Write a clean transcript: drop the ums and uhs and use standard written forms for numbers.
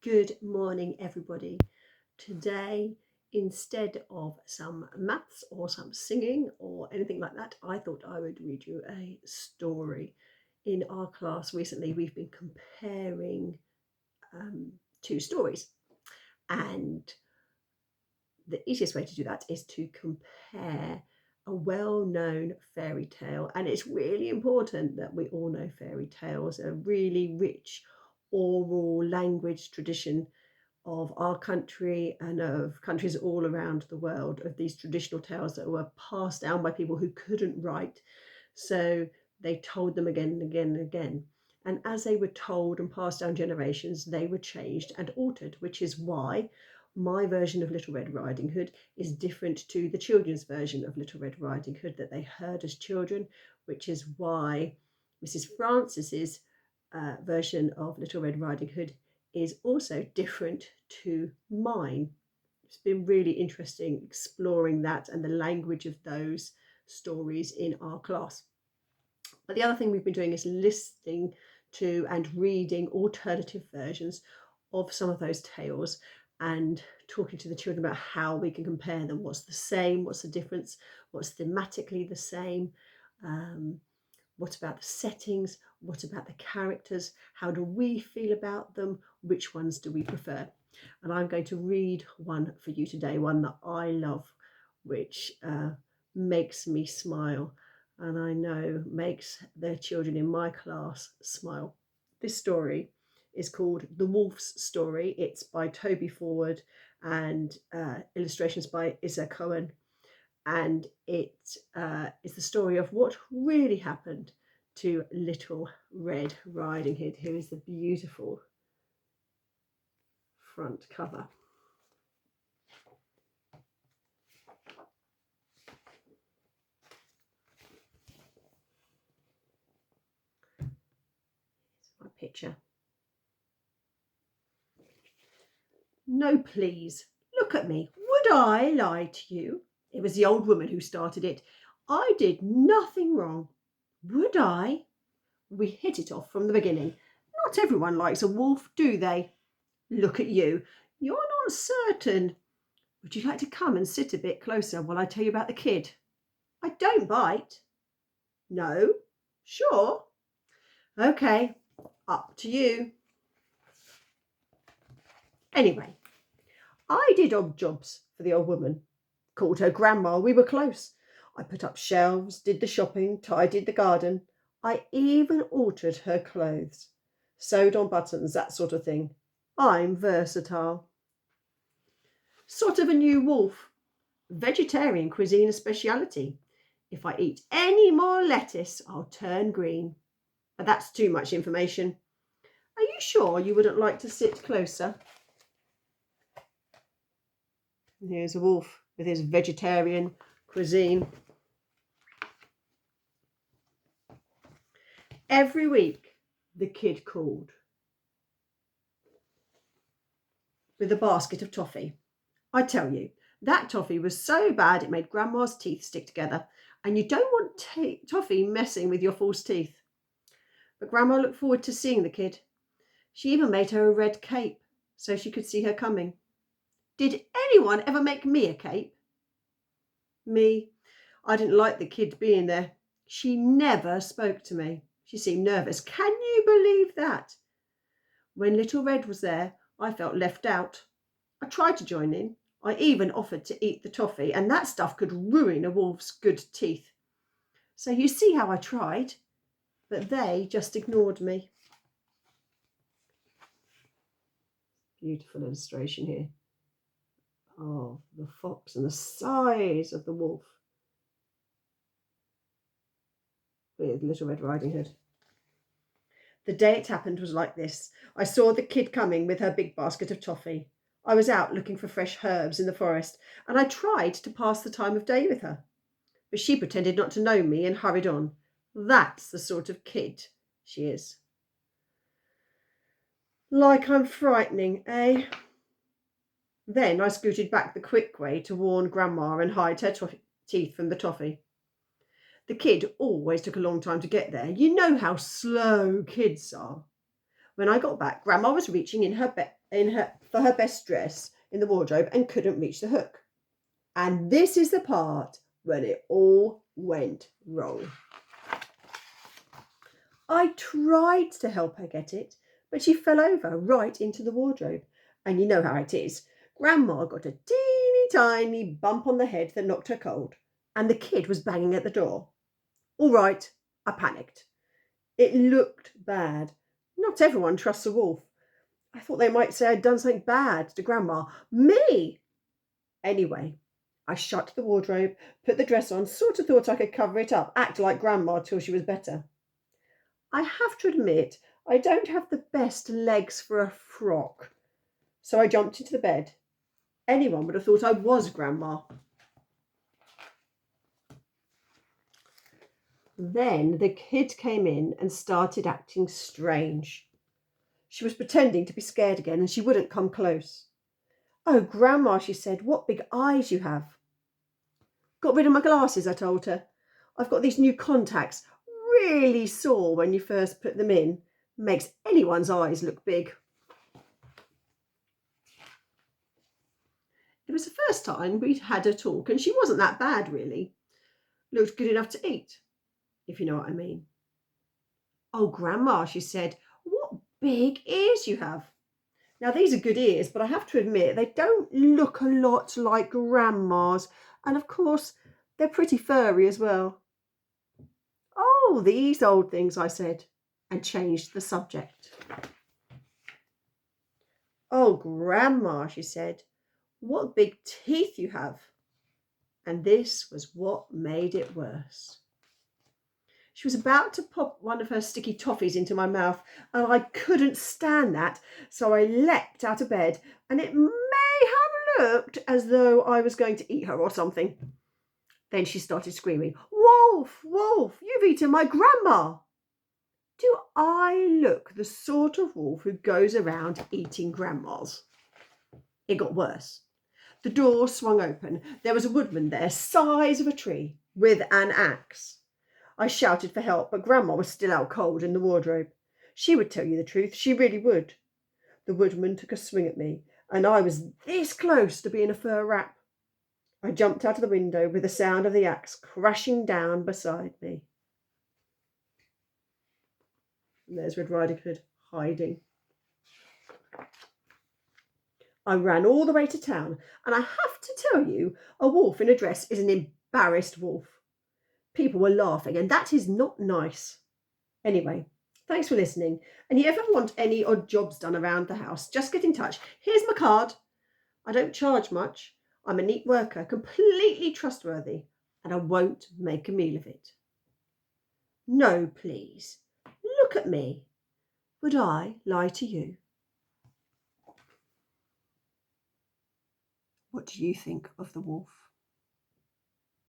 Good morning, everybody. Today, instead of some maths or some singing or anything like that, I thought I would read you a story. In our class recently, we've been comparing two stories, and the easiest way to do that is to compare a well-known fairy tale. And it's really important that we all know fairy tales, a really rich oral language tradition of our country and of countries all around the world, of these traditional tales that were passed down by people who couldn't write. So they told them again and again and again. And as they were told and passed down generations, they were changed and altered, which is why my version of Little Red Riding Hood is different to the children's version of Little Red Riding Hood that they heard as children, which is why Mrs. Francis's version of Little Red Riding Hood is also different to mine. It's been really interesting exploring that and the language of those stories in our class. But the other thing we've been doing is listening to and reading alternative versions of some of those tales and talking to the children about how we can compare them. What's the same? What's the difference? What's thematically the same? What about the settings? What about the characters? How do we feel about them? Which ones do we prefer? And I'm going to read one for you today, one that I love, which makes me smile, and I know makes the children in my class smile. This story is called The Wolf's Story. It's by Toby Forward and illustrations by Isa Cohen. And it is the story of what really happened to Little Red Riding Hood. Here is the beautiful front cover. Here's my picture. No, please, look at me. Would I lie to you? It was the old woman who started it. I did nothing wrong. Would I? We hit it off from the beginning. Not everyone likes a wolf, do they? Look at you. You're not certain. Would you like to come and sit a bit closer while I tell you about the kid? I don't bite. No? Sure. Okay, up to you. Anyway, I did odd jobs for the old woman. Called her grandma, we were close. I put up shelves, did the shopping, tidied the garden. I even altered her clothes. Sewed on buttons, that sort of thing. I'm versatile. Sort of a new wolf. Vegetarian cuisine a speciality. If I eat any more lettuce, I'll turn green. But that's too much information. Are you sure you wouldn't like to sit closer? And here's a wolf with his vegetarian cuisine. Every week, the kid called with a basket of toffee. I tell you, that toffee was so bad it made Grandma's teeth stick together, and you don't want toffee messing with your false teeth. But Grandma looked forward to seeing the kid. She even made her a red cape so she could see her coming. Did anyone ever make me a cape? Me. I didn't like the kid being there. She never spoke to me. She seemed nervous. Can you believe that? When Little Red was there, I felt left out. I tried to join in. I even offered to eat the toffee, and that stuff could ruin a wolf's good teeth. So you see how I tried, but they just ignored me. Beautiful illustration here. Oh, the fox and the size of the wolf with Little Red Riding Hood. The day it happened was like this. I saw the kid coming with her big basket of toffee. I was out looking for fresh herbs in the forest, and I tried to pass the time of day with her. But she pretended not to know me and hurried on. That's the sort of kid she is. Like I'm frightening, eh? Then I scooted back the quick way to warn Grandma and hide her teeth from the toffee. The kid always took a long time to get there. You know how slow kids are. When I got back, Grandma was reaching for her best dress in the wardrobe and couldn't reach the hook. And this is the part when it all went wrong. I tried to help her get it, but she fell over right into the wardrobe. And you know how it is. Grandma got a teeny tiny bump on the head that knocked her cold, and the kid was banging at the door. All right, I panicked. It looked bad. Not everyone trusts a wolf. I thought they might say I'd done something bad to Grandma. Me! Anyway, I shut the wardrobe, put the dress on, sort of thought I could cover it up, act like Grandma till she was better. I have to admit, I don't have the best legs for a frock. So I jumped into the bed. Anyone would have thought I was Grandma. Then the kid came in and started acting strange. She was pretending to be scared again and she wouldn't come close. Oh, Grandma, she said, what big eyes you have. Got rid of my glasses, I told her. I've got these new contacts. Really sore when you first put them in. Makes anyone's eyes look big. It was the first time we'd had a talk and she wasn't that bad, really. Looked good enough to eat, if you know what I mean. Oh, Grandma, she said, what big ears you have. Now, these are good ears, but I have to admit they don't look a lot like Grandma's. And of course, they're pretty furry as well. Oh, these old things, I said, and changed the subject. Oh, Grandma, she said, what big teeth you have. And this was what made it worse. She was about to pop one of her sticky toffees into my mouth, and I couldn't stand that, so I leapt out of bed, and it may have looked as though I was going to eat her or something. Then she started screaming, Wolf, Wolf, you've eaten my Grandma. Do I look the sort of wolf who goes around eating grandmas? It got worse. The door swung open. There was a woodman there, size of a tree, with an axe. I shouted for help, but Grandma was still out cold in the wardrobe. She would tell you the truth. She really would. The woodman took a swing at me, and I was this close to being a fur wrap. I jumped out of the window with the sound of the axe crashing down beside me. And there's Red Riding Hood hiding. I ran all the way to town, and I have to tell you, a wolf in a dress is an embarrassed wolf. People were laughing, and that is not nice. Anyway, thanks for listening. And if you ever want any odd jobs done around the house, just get in touch. Here's my card. I don't charge much. I'm a neat worker, completely trustworthy, and I won't make a meal of it. No, please. Look at me. Would I lie to you? What do you think of the wolf?